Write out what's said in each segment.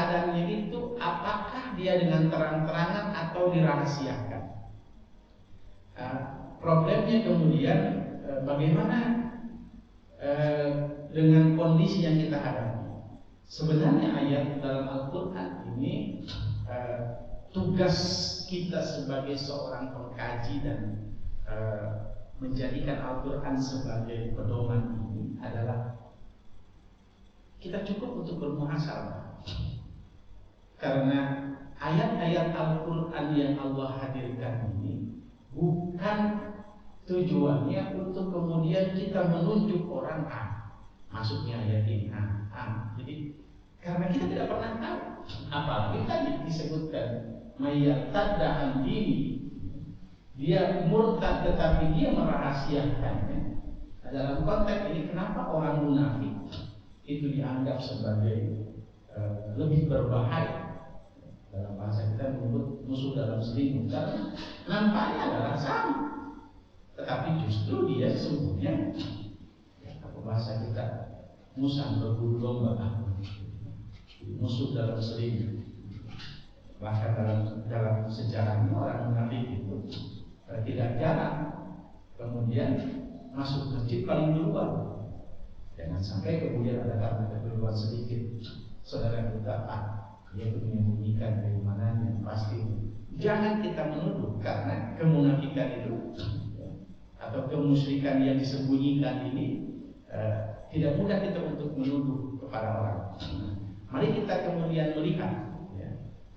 keadaannya itu apakah dia dengan terang-terangan atau dirahasiakan. Problemnya kemudian bagaimana dengan kondisi yang kita hadapi. Sebenarnya ayat dalam Al-Quran ini tugas kita sebagai seorang pengkaji dan menjadikan Al-Quran sebagai pedoman ini adalah kita cukup untuk bermuhasabah. Karena ayat-ayat Al-Quran yang Allah hadirkan ini bukan tujuannya untuk kemudian kita menunjuk orang masuknya ayat ini Jadi karena kita tidak pernah tahu, apalagi tadi disebutkan mayyartadda an dini, dia murtad tetapi dia merahasiakannya. Dalam konteks ini kenapa orang munafik itu dianggap sebagai lebih berbahaya? Dalam bahasa kita menyebut musuh dalam selimut, karena nampaknya adalah sama, tetapi justru dia sesungguhnya, apa bahasa kita, musang berbulu domba, musuh dalam selimut. Bahkan dalam sejarahnya orang munafik itu tidak jarang kemudian masuk masjid paling duluan. Jangan sampai kemudian ada karena keduluan sedikit saudara kita dia itu menyembunyikan dari mananya. Pasti jangan kita menuduh, karena kemunafikan itu atau kemusyrikan yang disembunyikan ini tidak mudah kita untuk menuduh kepada orang. Mari kita kemudian melihat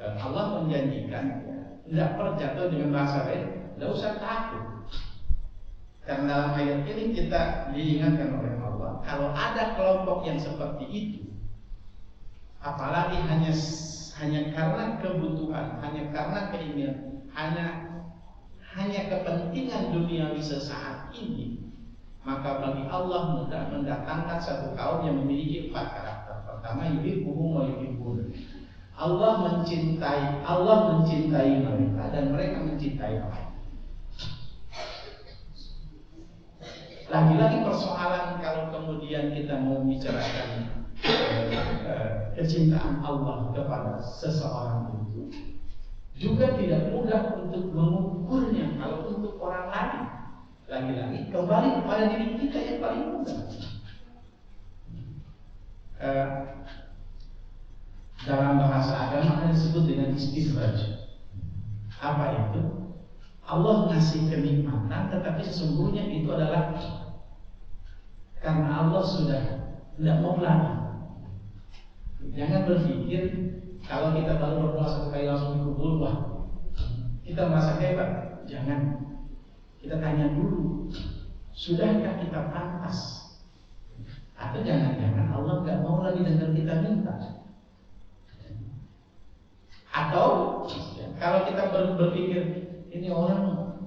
Allah menjanjikan tidak terjatuh dengan bahasa lain, tidak usah takut. Karena dalam ayat ini kita diingatkan oleh Allah, kalau ada kelompok yang seperti itu, apalagi hanya karena kebutuhan, hanya karena keinginan, hanya kepentingan duniawi sesaat ini, maka bagi Allah mudah mendatangkan satu kaum yang memiliki 4 karakter. Pertama, yuhibbuhum wa yuhibbun. Allah mencintai mereka dan mereka mencintai Allah. Lagi-lagi persoalan kalau kemudian kita mau bicarakan kecintaan Allah kepada seseorang itu juga tidak mudah untuk mengukurnya. Kalau untuk orang lain, lagi-lagi kembali kepada diri kita yang paling mudah. Dalam bahasa agama disebut dengan istidraj. Apa itu? Allah ngasih kenikmatan, tetapi sesungguhnya itu adalah karena Allah sudah tidak mau lagi. Jangan berpikir kalau kita baru berdoa 1 kali langsung dikabul, wah kita merasa hebat. Jangan. Kita tanya dulu, sudahkah kita pantas? Atau jangan-jangan Allah nggak mau lagi dengan kita minta? Atau kalau kita berpikir ini orang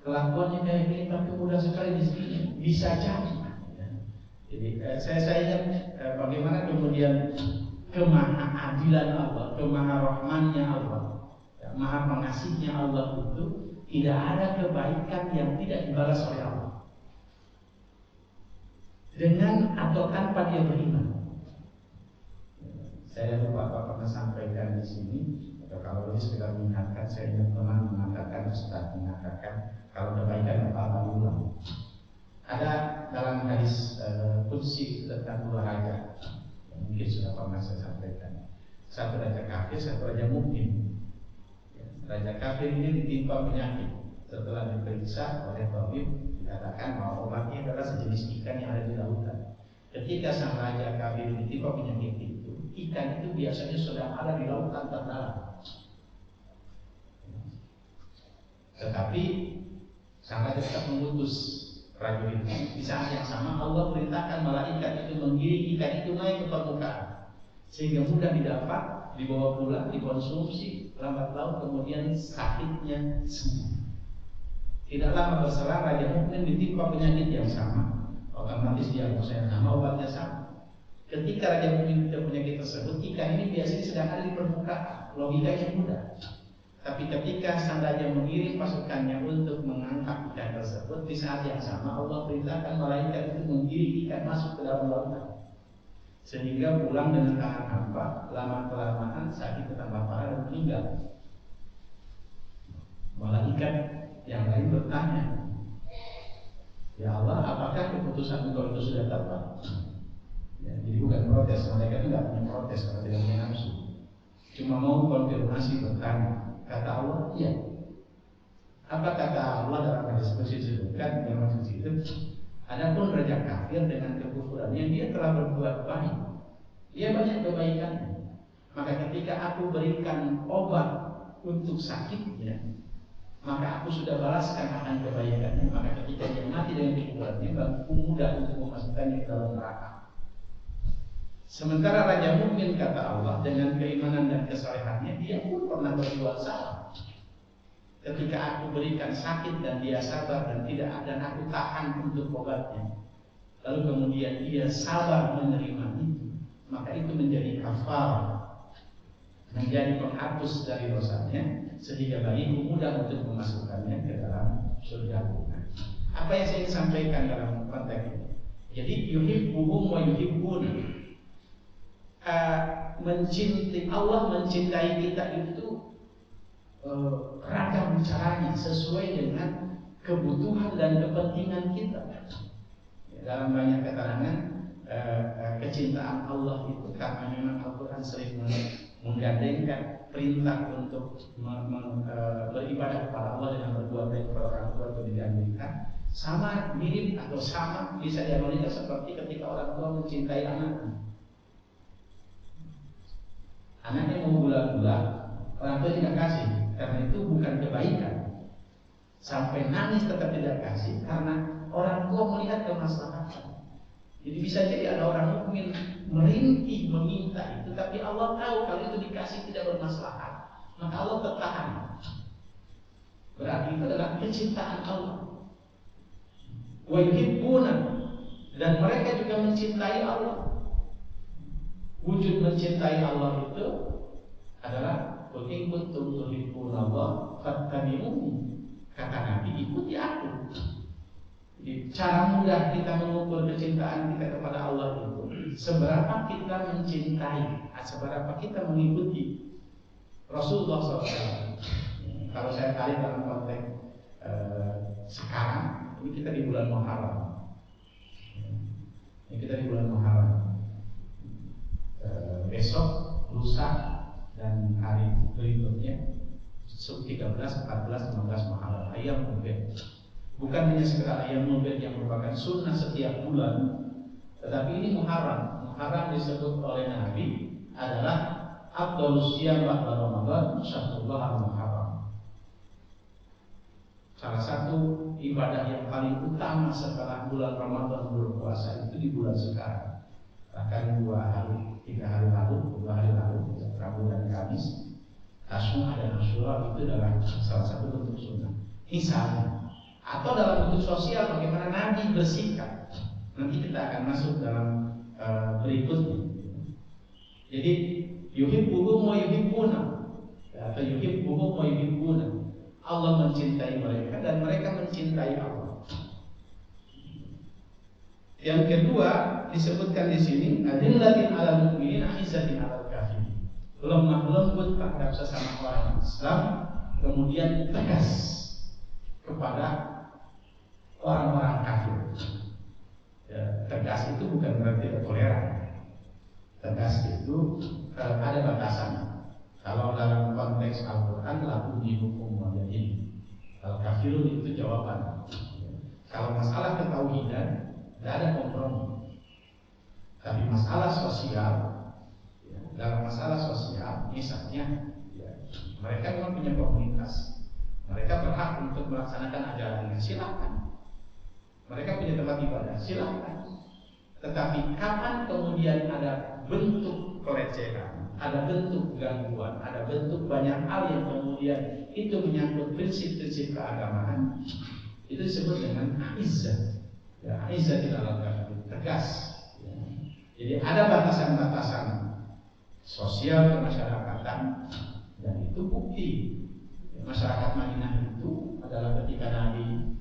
kelakuannya kayak gini tapi mudah sekali di sini, bisa jadi. Jadi saya ingat bagaimana kemudian kemahaadilan Allah, kemaharahmannya Allah, maha pengasihnya Allah itu tidak ada kebaikan yang tidak dibalas oleh Allah, dengan atau tanpa dia beriman. Saya lupa apa pernah sampaikan di sini, atau kalau ini sekedar mengingatkan. Saya ingat teman mengatakan, Ustaz mengatakan, kalau kebaikan apa diulang. Ada dalam hadis qudsi tentang 2 raja, mungkin sudah pernah saya sampaikan. Satu raja kafir, satu raja mukmin. Raja kafir ini ditimpa penyakit. Setelah diperiksa oleh tabib, dikatakan bahwa obatnya adalah sejenis ikan yang ada di lautan. Ketika sang raja kafir ditimpa penyakit itu, ikan itu biasanya sudah ada di lautan terdalam. Tetapi sang raja tetap mengutus prajurit. Di saat yang sama Allah perintahkan malaikat itu menggiring ikan itu naik ke permukaan, sehingga mudah didapat, dibawa pulang, dikonsumsi, lambat laun kemudian sakitnya sembuh. Tidak lama berselang raja mukmin ditimpa penyakit yang sama, otomatis diagnosa yang sama, obatnya sama. Ketika raja mukmin tidak penyakit tersebut, ikan ini biasanya sedang ada di permukaan, logikanya mudah. Tapi ketika sang raja mengirim pasukannya untuk mengangkat ikan tersebut, di saat yang sama Allah perintahkan malaikat itu menggiring ikan masuk ke dalam lautan, sehingga pulang dengan tangan hampa. Lama meninggal. Malaikat yang lain bertanya, ya Allah, apakah keputusan Engkau itu sudah tepat? Ya, jadi bukan protes, mereka itu tidak punya protes karena tidak punya nafsu, cuma mau konfirmasi, bertanya. Kata Allah, iya. Apa kata Allah dalam hadis qudsi disebutkan dalam hadis itu? Adapun raja kafir dengan kekufurannya, dia telah berbuat baik, dia banyak kebaikannya. Maka ketika aku berikan obat untuk sakitnya, maka aku sudah balaskan akan kebaikannya. Maka ketika dia mati dengan kekufurannya, bagiku mudah untuk memasukkannya ke dalam neraka. Sementara Raja Mukmin, kata Allah, dengan keimanan dan kesalehannya, dia pun pernah berbuat salah. Ketika aku berikan sakit dan dia sabar dan tidak ada, dan aku tahan untuk obatnya, lalu kemudian dia sabar menerima itu, maka itu menjadi kafarah, menjadi penghapus dari dosanya, sehingga bagiku mudah untuk memasukkannya ke dalam surga. Apa yang saya ingin sampaikan dalam konteks ini? Jadi yuhibbuhum wa yuhibbuna. Mencintai Allah, mencintai kita itu ragam caranya sesuai dengan kebutuhan dan kepentingan kita. Dalam banyak keterangan kecintaan Allah itu karena memang Al-Quran sering menggandengkan perintah untuk beribadah kepada Allah dengan berbuat baik kepada orang tua itu digandengkan. Sama, mirip atau sama bisa dianalogikan seperti ketika orang tua mencintai anaknya. Anaknya mau gula-gula, orang tua tidak kasih, karena itu bukan kebaikan. Sampai nangis tetap tidak kasih karena orang tua melihat kemaslahatan. Jadi bisa jadi ada orang mukmin merintih meminta itu, tapi Allah tahu kalau itu dikasih tidak bermaslahat, maka Allah tertahan. Berarti itu adalah kecintaan Allah. Wa yuhibbuna, dan mereka juga mencintai Allah. Wujud mencintai Allah itu adalah qul in kuntum tuhibbunallaha fattabi'uni. Kata Nabi, ikuti aku. Jadi cara mudah kita mengukur kecintaan kita kepada Allah itu seberapa kita mencintai, seberapa kita mengikuti Rasulullah SAW. Kalau saya tarik dalam konteks sekarang, ini kita di bulan Muharram. Ini kita di bulan Muharram. Besok, lusa, dan hari berikutnya 13, 14, 15 Muharram, ayam mubin. Bukan hanya sekedar ayam mubin yang merupakan sunnah setiap bulan, tetapi ini Muharram. Muharram disebut oleh Nabi adalah afdhalus siyam ba'da Ramadan, syahrullah al-Muharram. Salah satu ibadah yang paling utama setelah bulan Ramadan berpuasa itu di bulan sekarang. Bahkan 2 hari, 3 hari lalu, 2 hari lalu, Rabu dan Kamis, Asyura dan Asyura itu adalah salah satu bentuk sunnah. Misalnya, atau dalam bentuk sosial bagaimana Nabi bersikap. Nanti kita akan masuk dalam berikutnya. Jadi yuhibbuhum wa yuhibbuna, atau yuhibbuhum wa yuhibbuna. Allah mencintai mereka dan mereka mencintai Allah. Yang kedua disebutkan di sini, adillatin 'alal mu'minin, aizzatin 'alal kafirin. Lemah lembut terhadap sesama orang Islam, kemudian tegas kepada orang-orang kafir. Ya, tegas itu bukan berarti toleran. Tegas itu ada batasannya. Kalau dalam konteks Al-Quran, laku dihukum wajib. Kalau kafirun itu jawaban. Kalau masalah ketauhidan, tidak ada kompromi. Tapi masalah sosial, ya, dalam masalah sosial, misalnya, ya, mereka memang punya komunitas, mereka berhak untuk melaksanakan ajarannya, silakan. Mereka punya tempat ibadah, silakan. Tetapi kapan kemudian ada bentuk pelecehan, ada bentuk gangguan, ada bentuk banyak hal yang kemudian itu menyangkut prinsip-prinsip keagamaan, itu disebut dengan aizzah. Ya, aizzah tidak lakukan, tegas. Ya. Jadi ada batasan-batasan sosial kemasyarakatan, dan itu bukti. Ya, masyarakat Madinah itu adalah ketika Nabi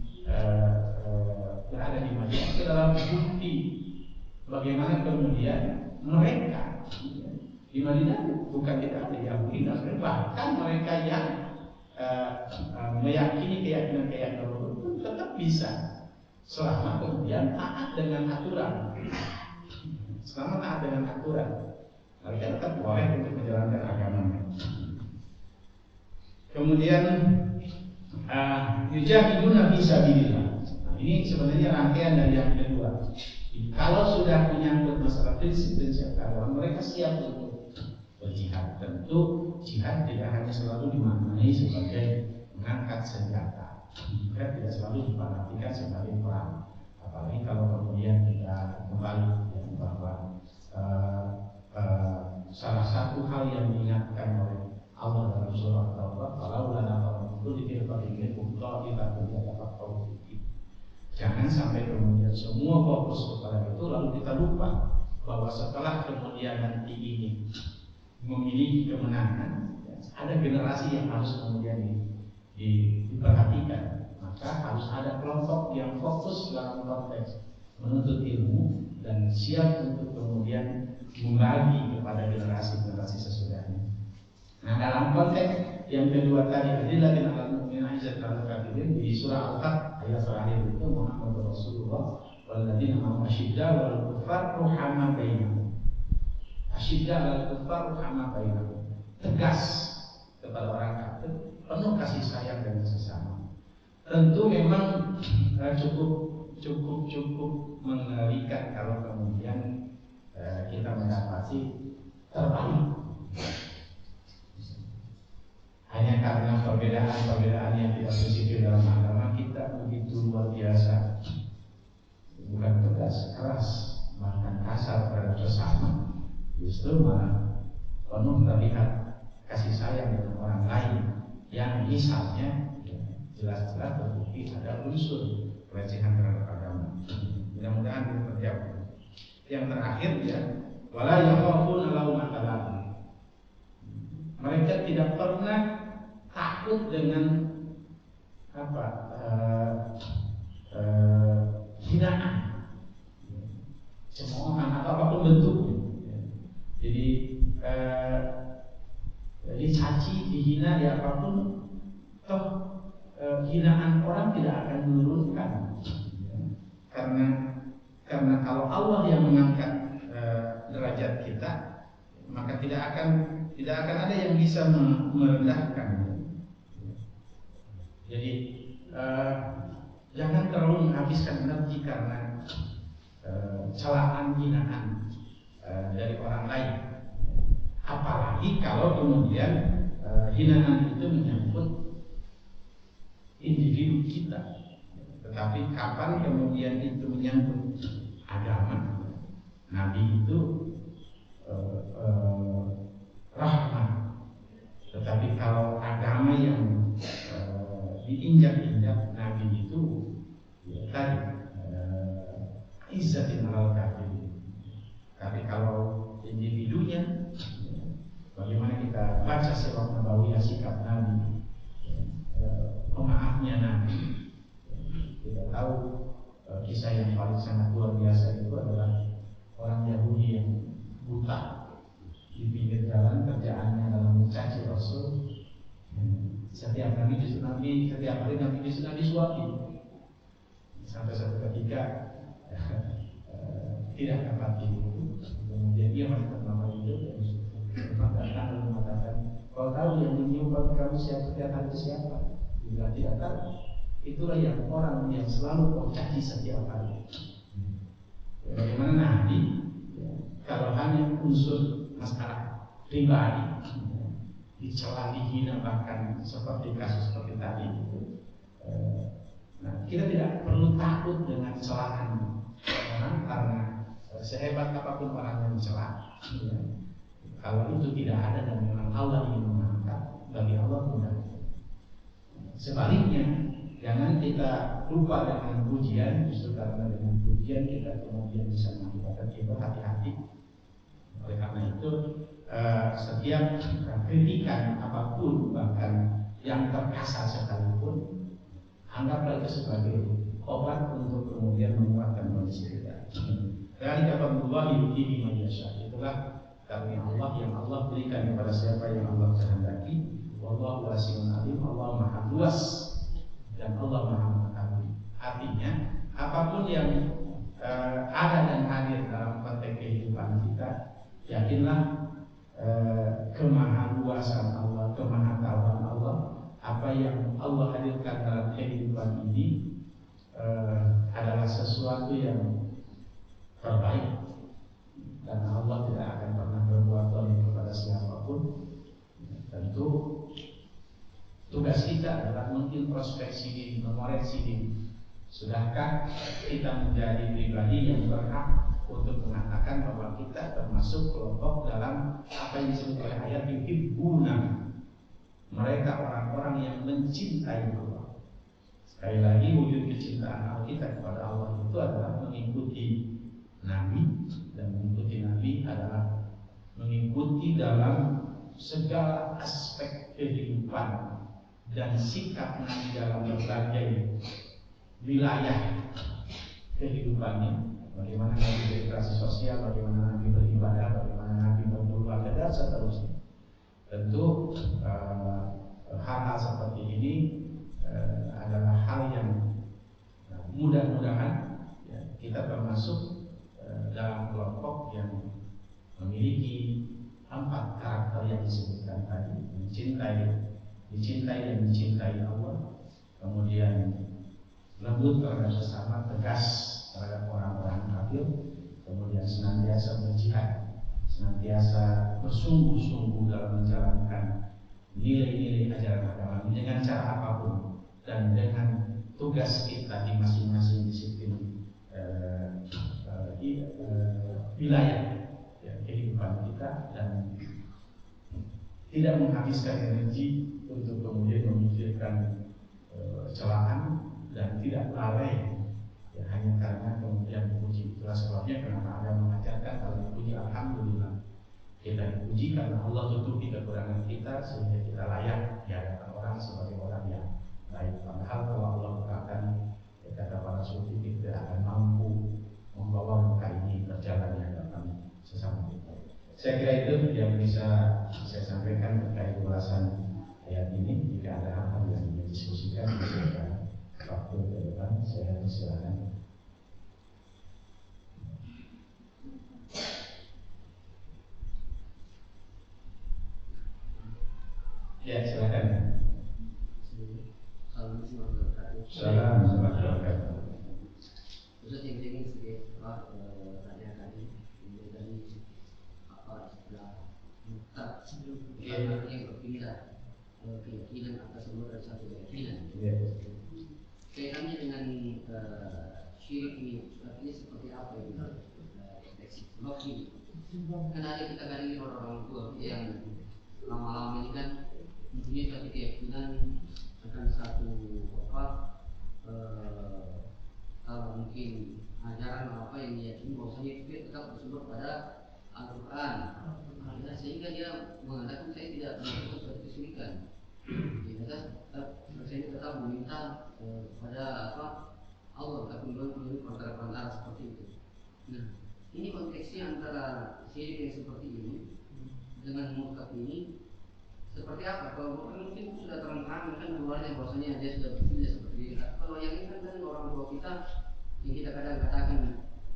berada di Madinah, itu adalah bukti bagaimana kemudian mereka Di Madinah bukan tidak ada Yahudi, bahkan mereka yang meyakini keyakinan pun tetap bisa selama kemudian taat dengan aturan. Selama taat dengan aturan, mereka tetap boleh untuk menjalankan agamanya. Kemudian yujahiduna fi sabilillah. Nah, ini sebenarnya rangkaian dari yang kedua. Kalau sudah menyangkut masalah prinsip-prinsip agama, mereka siap untuk berjihad. Tentu jihad tidak hanya selalu dimaknai sebagai mengangkat senjata. Jihad tidak selalu diperhatikan sebagai perang. Apalagi kalau kemudian kita kembali bahwa salah satu hal yang diingatkan oleh Allah dalam surah At-Taubah, "Falau lana fa'udhu dikirfati minkum ta'ifatun yatafaqahu fiddin." Jangan sampai kemudian semua fokus kepada itu lalu kita lupa bahwa setelah kemudian nanti ini memiliki kemenangan, ada generasi yang harus kemudian diperhatikan. Maka harus ada kelompok yang fokus dalam konteks menuntut ilmu dan siap untuk kemudian membagi kepada generasi-generasi sesudahnya. Nah, dalam konteks yang kedua tadi, adillatin 'alal mu'minina izzatin 'alal kafirin, di surah Al-Fath ayat terakhir itu, Muhammadur Rasulullah walladzina ma'ahu asyiddaa'u 'alal kuffar ruhama bainahum. Asyiddaa'u 'alal kuffar ruhama bainahum. Tegas kepada orang kafir, penuh kasih sayang dan sesama. Tentu memang cukup mengerikan kalau kemudian kita mendapati terbalik. Hanya karena perbedaan yang tidak prinsipil dalam agama kita begitu luar biasa, bukan tegas, keras, bahkan kasar terhadap sesama. Justru malah penuh terlihat kasih sayang dengan orang lain yang misalnya jelas-jelas terbukti ada unsur pelecehan terhadap agama. Mudah-mudahan itu terjawab. Yang terakhir ya, wala yakhafuna laumata laim. Mereka tidak pernah takut dengan hinaan, cemoohan atau apapun bentuknya. Jadi dicaci, dihina ya apapun, toh hinaan orang tidak akan menurunkan. Karena kalau Allah yang mengangkat derajat kita, maka tidak akan ada yang bisa merendahkan. Jadi jangan terlalu menghabiskan energi karena celaan hinaan dari orang lain. Apalagi kalau kemudian hinaan itu menyangkut individu kita. Tetapi kapan kemudian itu menyangkut agama, Nabi itu rahmat. Tetapi kalau agama yang diinjak-injak, Nabi itu ya tadi izzatin 'alal kafirin. Tapi kalau individunya, bagaimana kita baca sirah nabawiyah sikap Nabi, pemaafnya Nabi. Kita tahu kisah yang paling sangat luar biasa itu adalah orang Yahudi yang buta di pinggir jalan, kerjaannya adalah mencaci Rasul. Setiap hari Nabi justru disuapi. Sampai satu ketika tidak dapat itu, kemudian dia masih bernama hidup dan datang dan mengatakan, "Kau tahu yang menyium kamu setiap hari itu siapa?" Bila tidak tahu, itulah yang orang yang selalu kau caci setiap hari. Bagaimana Nabi kalau hanya unsur masalah pribadi dicela, dihina, bahkan seperti kasus seperti tadi itu, nah, kita tidak perlu takut dengan celaan orang karena sehebat apapun orang yang mencela, kalau itu tidak ada dan memang Allah ingin mengangkat, bagi Allah mudah. Sebaliknya, jangan kita lupa dengan pujian, justru karena dengan pujian kita kemudian bisa mengakibatkan kita hati-hati. Oleh karena itu, setiap kritikan apapun, bahkan yang terkasar sekalipun, anggaplah itu sebagai obat untuk kemudian menguatkan kondisi kita. Dari Fadlullah yu'tihi man yasha. Itulah karunia Allah yang Allah berikan kepada siapa yang Allah kehendaki. Wallahu wasi'un alim, Allah maha luas dan Allah maha mengetahui. Artinya apapun yang ada dan hadir dalam konteks kehidupan kita, yakinlah kemahaluasan Allah, kemahatauan Allah, apa yang Allah hadirkan dalam kehidupan ini adalah sesuatu yang terbaik, karena Allah tidak akan pernah berbuat zalim kepada siapapun. Tentu tugas kita adalah mengintrospeksi diri, mengoreksi diri. Sudahkah kita menjadi pribadi yang berhak untuk mengatakan bahwa kita termasuk kelompok dalam apa yang disebut oleh ayat yuhibbuna, mereka orang-orang yang mencintai Allah. Sekali lagi, wujud kecintaan kita kepada Allah itu adalah mengikuti Nabi, dan mengikuti Nabi adalah mengikuti dalam segala aspek kehidupan dan sikap Nabi dalam berbagai wilayah kehidupannya. Bagaimana Nabi berinteraksi sosial, bagaimana Nabi beribadah, bagaimana Nabi berkeluarga, dan seterusnya. Tentu hal-hal seperti ini adalah hal yang mudah-mudahan kita termasuk dalam kelompok yang memiliki 4 karakter yang disebutkan tadi: dicintai dan mencintai Allah, kemudian lembut terhadap sesama, tegas terhadap orang-orang kafir, kemudian senantiasa berjihad, senantiasa bersungguh-sungguh dalam menjalankan nilai-nilai ajaran agama ini dengan cara apapun dan dengan tugas kita di masing-masing disiplin wilayah kehidupan kita, dan tidak menghabiskan energi untuk kemudian memikirkan celaan dan tidak lalai hanya karena kemudian dipuji. Itulah sebabnya kenapa Anda mengajarkan kalau dipuji alhamdulillah. Kita dipuji karena Allah tutupi kekurangan kita sehingga kita layak di hadapan orang sebagai orang yang baik. Padahal kalau Allah berkata, kata para sufi, kita akan mampu membawa muka ini berjalan di hadapan sesama kita. Saya kira itu yang bisa saya sampaikan terkait ulasan ayat ini. Jika ada hal-hal yang didiskusikan, bisa waktu ke depan saya silakan. Ya, silakan. Assalamualaikum warahmatullahi wabarakatuh. Ustaz, yang ingin sedikit tanya tadi dari apa istilah murtad yang berpindah keyakinan atas sebuah dari satu keyakinan. Kaitannya dengan syirik ini, artinya seperti apa ini? Logik. Karena ada kita kadang orang tua yang lama-lama ini kan mempunyai satu keyakinan akan satu kalau mungkin ajaran apa yang diyakini bahwasanya itu tetap bersumber pada Al-Quran, sehingga dia mengatakan saya tidak melakukan suatu kesyirikan. Saya tetap meminta pada Allah, tapi melalui perantara seperti itu. Nah, ini konteksnya antara syirik yang seperti ini dengan murtad ini seperti apa? Kalau mungkin sudah terang-terang kan keluarnya bahwasanya dia sudah berpindah seperti itu. Kalau yang ini kan orang tua kita yang kita kadang katakan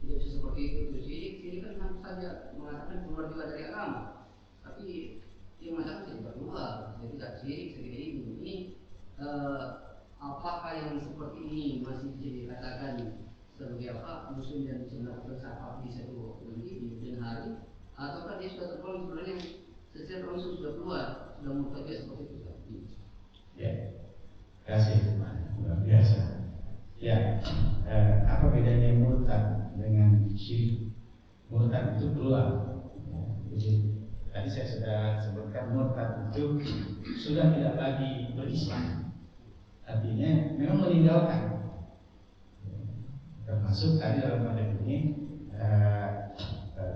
tidak bisa seperti itu syirik kan tentu saja mengatakan keluar juga dari agama. Tapi dia mengatakan saya tidak keluar, saya tidak syirik, saya tidak ini. Apakah yang seperti ini masih bisa dikatakan sebagai muslim dan bisa melakukan sahabat di satu waktu ini di kemudian hari, ataukah dia sudah tergolong sebenarnya secara langsung sudah keluar, sudah murtad seperti itu tadi? Ya, kasih luar biasa. Ya, apa bedanya murtad dengan syirik? Murtad itu keluar. Jadi tadi saya sudah sebutkan murtad itu sudah tidak lagi berislam. Artinya memang meninggalkan. Termasuk tadi dalam konteks ini,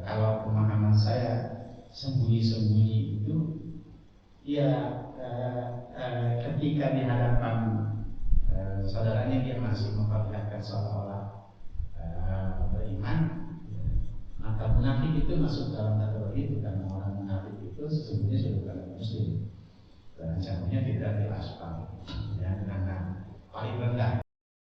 kalau pemahaman saya sembunyi-sembunyi itu, ya ketika di hadapan saudaranya dia masih memperlihatkan seolah-olah beriman, maka munafik itu masuk dalam kategori itu, karena itu sesungguhnya sudah bukan muslim dan ancamannya tidak di aspal ya, dengan